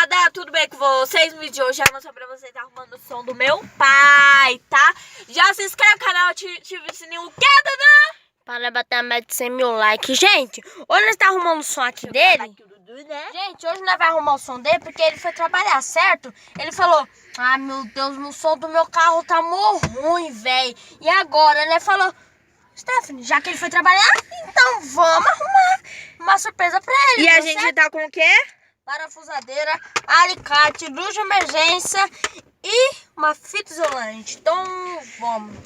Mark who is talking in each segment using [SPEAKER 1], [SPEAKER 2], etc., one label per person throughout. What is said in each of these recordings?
[SPEAKER 1] rapaziada, tudo bem com vocês? No vídeo de hoje eu vou mostrar pra vocês arrumando o som do meu pai, tá? Já se inscreve no canal, ativa o sininho, o que, Dudu?
[SPEAKER 2] Para bater a meta de 100 mil likes. Gente, hoje nós tá arrumando o som aqui dele.
[SPEAKER 1] Aqui o Dudu, né?
[SPEAKER 2] Gente, hoje nós vamos arrumar o som dele porque ele foi trabalhar, certo? Ele falou, ah, meu Deus, o som do meu carro tá mó ruim, velho. E agora, né? Falou, Stephanie, já que ele foi trabalhar, então vamos arrumar uma surpresa pra ele.
[SPEAKER 1] E a
[SPEAKER 2] tá
[SPEAKER 1] gente
[SPEAKER 2] certo?
[SPEAKER 1] tá com o quê?
[SPEAKER 2] Parafusadeira, alicate, luz de emergência e uma fita isolante. Então, vamos.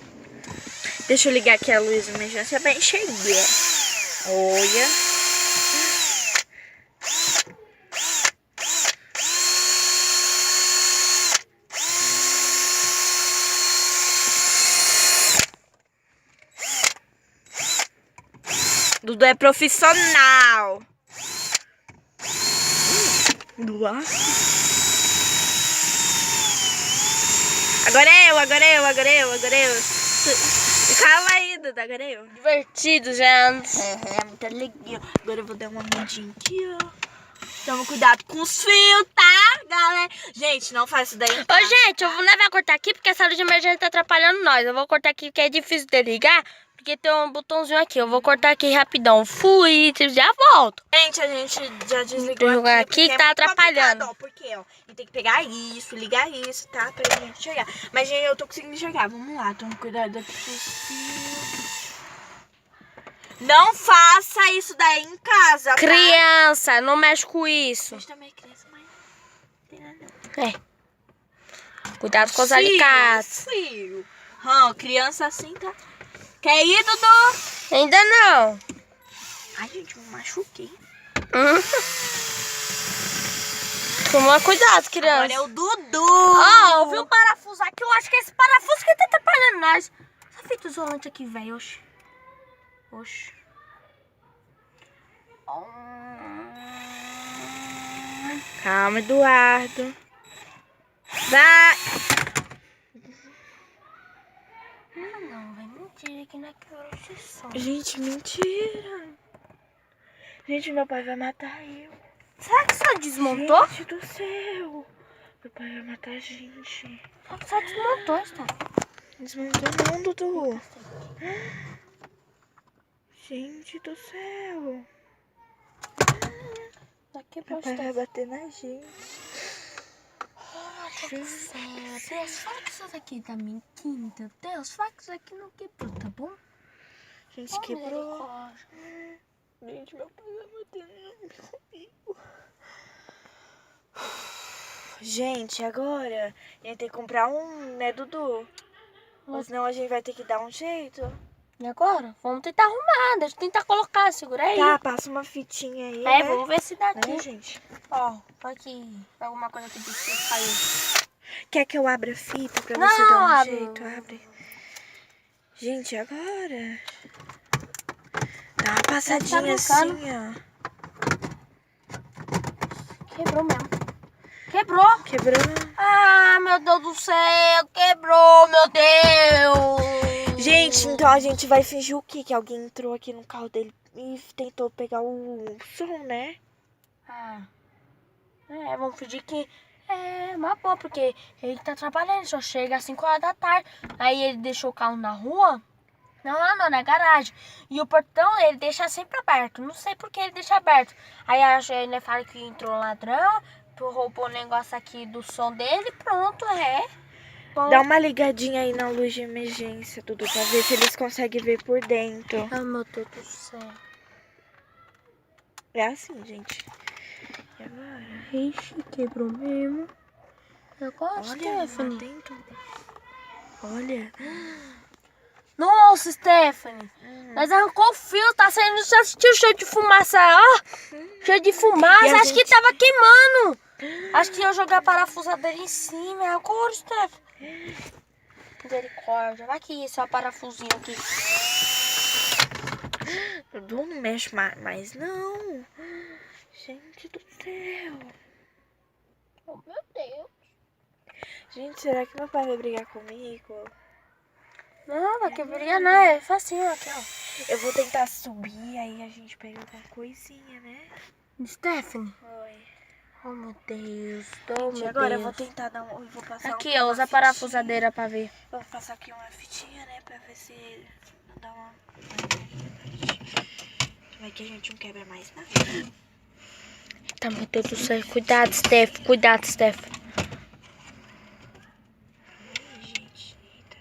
[SPEAKER 1] Deixa eu ligar aqui a luz de emergência bem cheia. Olha. Dudu é profissional. Dudu. Agora eu. Calma aí, Dudu, agora eu.
[SPEAKER 2] Divertido, gente.
[SPEAKER 1] É muito legal. Agora eu vou dar uma mudinha aqui, ó. Toma cuidado com os fios, tá, galera? Gente, não faz isso daí.
[SPEAKER 2] Ô, gente, eu vou levar a cortar aqui porque essa luz de emergência tá atrapalhando nós. Eu vou cortar aqui porque é difícil de ligar, porque tem um botãozinho aqui. Eu vou cortar aqui rapidão. Fui, já volto.
[SPEAKER 1] Gente, a gente já desligou
[SPEAKER 2] Desligar
[SPEAKER 1] aqui
[SPEAKER 2] aqui que tá
[SPEAKER 1] muito
[SPEAKER 2] atrapalhando.
[SPEAKER 1] complicado, ó, porque, ó, a gente tem que pegar isso, ligar isso, tá? Pra gente enxergar. Mas, gente, eu tô conseguindo enxergar. Vamos lá, toma cuidado aqui com os fios. Não faça isso daí em casa, tá?
[SPEAKER 2] Criança, não mexe com isso.
[SPEAKER 1] A gente também é criança, mas não tem nada não.
[SPEAKER 2] É. Cuidado com os alicates.
[SPEAKER 1] Fio. Criança assim, tá? Quer ir, Dudu?
[SPEAKER 2] Ainda não.
[SPEAKER 1] Ai, gente, me machuquei.
[SPEAKER 2] Toma cuidado, criança.
[SPEAKER 1] Agora é o Dudu.
[SPEAKER 2] Ó, eu vi um parafuso aqui. Eu acho que é esse parafuso que tá atrapalhando nós. Essa fita isolante aqui, velho. Oxi.
[SPEAKER 1] Calma, Eduardo. Vai.
[SPEAKER 2] Não, vai mentira que não é que eu esse som.
[SPEAKER 1] Gente, mentira. Gente, meu pai vai matar eu.
[SPEAKER 2] Será que só desmontou?
[SPEAKER 1] Gente do céu. Meu pai vai matar a gente.
[SPEAKER 2] Será que só desmontou, está?
[SPEAKER 1] Desmontou não, Dudu. Gente do céu.
[SPEAKER 2] Daqui
[SPEAKER 1] Meu pai vai bater na gente.
[SPEAKER 2] Deus, fala que isso daqui tá mentindo. Deus, fala que isso aqui não quebrou, tá bom?
[SPEAKER 1] Gente, quebrou. Gente, meu pai vai bater comigo. Gente, agora a gente tem que comprar um, né, Dudu? Ou senão a gente vai ter que dar um jeito.
[SPEAKER 2] E agora? Vamos tentar arrumar. Deixa eu tentar colocar. Segura aí.
[SPEAKER 1] Tá, passa uma fitinha aí,
[SPEAKER 2] É,
[SPEAKER 1] né?
[SPEAKER 2] vamos ver se dá aqui.
[SPEAKER 1] Gente.
[SPEAKER 2] Ó, aqui. Alguma coisa aqui de que caiu.
[SPEAKER 1] Quer que eu abra a fita pra
[SPEAKER 2] Não,
[SPEAKER 1] você dar um
[SPEAKER 2] abre.
[SPEAKER 1] jeito? Abre. Gente, agora. Dá uma passadinha assim, ó.
[SPEAKER 2] Quebrou mesmo. Quebrou.
[SPEAKER 1] Quebrou.
[SPEAKER 2] Ah, meu Deus do céu. Quebrou, meu Deus.
[SPEAKER 1] Gente, então a gente vai fingir o quê? Que alguém entrou aqui no carro dele e tentou pegar o som, né?
[SPEAKER 2] Ah. É, vamos fingir que é uma boa, porque ele tá trabalhando, só chega às 5 horas da tarde. Aí ele deixou o carro na rua, não, na garagem. E o portão ele deixa sempre aberto. Não sei por que ele deixa aberto. Aí ele fala que entrou um ladrão, roubou o negócio aqui do som dele, pronto,
[SPEAKER 1] Dá uma ligadinha aí na luz de emergência, Dudu, pra ver se eles conseguem ver por dentro.
[SPEAKER 2] Ah, meu Deus do céu.
[SPEAKER 1] É assim, gente. E agora?
[SPEAKER 2] Ixi, quebrou mesmo. Agora,
[SPEAKER 1] Olha,
[SPEAKER 2] Stephanie.
[SPEAKER 1] lá dentro. Olha.
[SPEAKER 2] Nossa, Stephanie. Nós arrancou o fio, tá saindo, já assistiu o cheio de fumaça, ó. Cheio de fumaça,
[SPEAKER 1] E a
[SPEAKER 2] acho que
[SPEAKER 1] gente-
[SPEAKER 2] tava queimando. Acho que ia jogar a parafusadeira em cima. Agora, Stephanie. Misericórdia. Vai aqui, esse é o parafusinho aqui.
[SPEAKER 1] Dudu não mexe mais, não. Gente do céu.
[SPEAKER 2] Oh, meu Deus.
[SPEAKER 1] Gente, será que meu pai vai brigar comigo?
[SPEAKER 2] Não, vai que briga não, é facinho aqui, ó.
[SPEAKER 1] Eu vou tentar subir, aí a gente pega alguma coisinha, né?
[SPEAKER 2] Stephanie,
[SPEAKER 1] Oi.
[SPEAKER 2] Oh, meu Deus.
[SPEAKER 1] Gente, agora eu vou tentar dar eu vou passar
[SPEAKER 2] Aqui,
[SPEAKER 1] uma
[SPEAKER 2] ó, usa a
[SPEAKER 1] fitinha.
[SPEAKER 2] parafusadeira pra ver.
[SPEAKER 1] Vou passar aqui uma fitinha, né, pra ver se não dá uma... Vai que a gente não quebra mais nada.
[SPEAKER 2] Tá, meu Deus do céu. Cuidado, Steph. Cuidado, Steph.
[SPEAKER 1] Ai, gente, eita.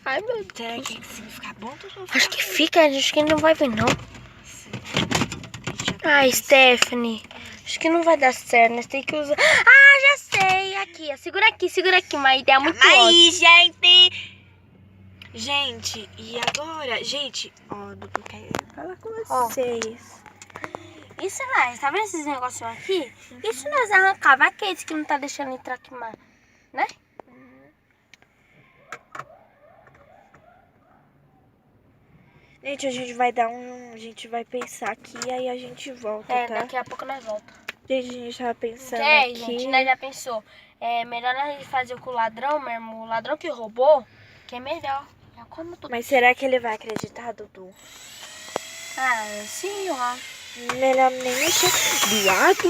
[SPEAKER 2] Ai, meu
[SPEAKER 1] Será
[SPEAKER 2] Deus.
[SPEAKER 1] que assim fica bom?
[SPEAKER 2] Acho que fica. Acho que não vai ver, não. Ai, Stephanie. Acho que não vai dar certo. Nós tem que usar... Ah, já sei. Aqui, ó. Segura aqui. Uma ideia muito ótima.
[SPEAKER 1] Aí, gente! Gente, e agora? Gente, ó, Dudu quer falar com vocês.
[SPEAKER 2] Isso nós, tá vendo esses negocinhos aqui? Isso nós arrancava aqueles que não tá deixando entrar aqui mais, né?
[SPEAKER 1] Gente, a gente vai dar a gente vai pensar aqui e aí a gente volta, tá?
[SPEAKER 2] Daqui a pouco nós volta.
[SPEAKER 1] Gente, a gente tava pensando
[SPEAKER 2] É,
[SPEAKER 1] aqui.
[SPEAKER 2] gente, nós já pensou. É melhor nós fazer com o ladrão mesmo. O ladrão que roubou, que é melhor. É como tu...
[SPEAKER 1] Mas será que ele vai acreditar, Dudu?
[SPEAKER 2] Ah, sim, ó.
[SPEAKER 1] Melhor nem mexer. Viado!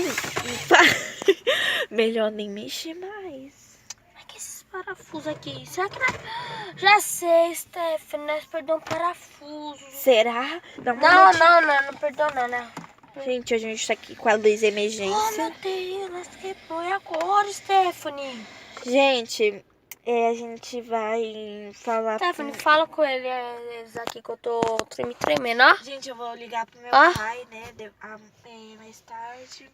[SPEAKER 1] Melhor nem mexer mais.
[SPEAKER 2] Mas que esses parafusos aqui? Será que nós... Já sei, Stephanie, nós perdemos um parafuso.
[SPEAKER 1] Será? Dá uma
[SPEAKER 2] Não,
[SPEAKER 1] olhadinha.
[SPEAKER 2] não perdeu não.
[SPEAKER 1] Gente, a gente tá aqui com a luz de
[SPEAKER 2] Oh,
[SPEAKER 1] emergência.
[SPEAKER 2] meu Deus, nós quebrou. E agora, Stephanie?
[SPEAKER 1] Gente, a gente vai falar.
[SPEAKER 2] Stephanie, fala com eles aqui que eu tô me tremendo, ó.
[SPEAKER 1] Gente, eu vou ligar pro meu
[SPEAKER 2] Ó.
[SPEAKER 1] pai, né? Mais tarde.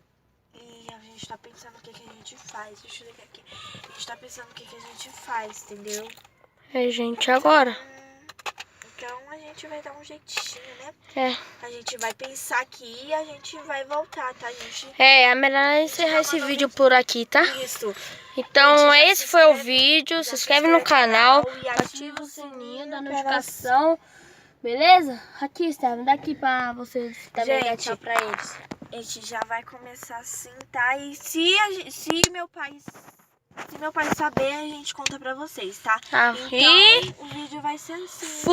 [SPEAKER 1] E a gente tá pensando o que a gente faz. Deixa eu ligar aqui. A gente tá pensando o que a gente faz, entendeu?
[SPEAKER 2] É, gente, agora.
[SPEAKER 1] Então a gente vai dar um jeitinho, né?
[SPEAKER 2] É.
[SPEAKER 1] A gente vai pensar aqui e a gente vai voltar, tá, gente?
[SPEAKER 2] É melhor encerrar esse vídeo por aqui, tá?
[SPEAKER 1] Isso.
[SPEAKER 2] Então,
[SPEAKER 1] Gente, já
[SPEAKER 2] esse
[SPEAKER 1] se
[SPEAKER 2] foi o
[SPEAKER 1] inscreve-
[SPEAKER 2] vídeo.
[SPEAKER 1] já
[SPEAKER 2] Se
[SPEAKER 1] se
[SPEAKER 2] inscreve no canal.
[SPEAKER 1] e
[SPEAKER 2] Ativa o sininho da notificação. Beleza? Aqui, Stephanie, daqui pra vocês também dar
[SPEAKER 1] Gente,
[SPEAKER 2] tchau pra eles.
[SPEAKER 1] A gente já vai começar assim, tá? E se meu pai saber, a gente conta pra vocês, tá?
[SPEAKER 2] Tá.
[SPEAKER 1] Então, o vídeo vai ser assim.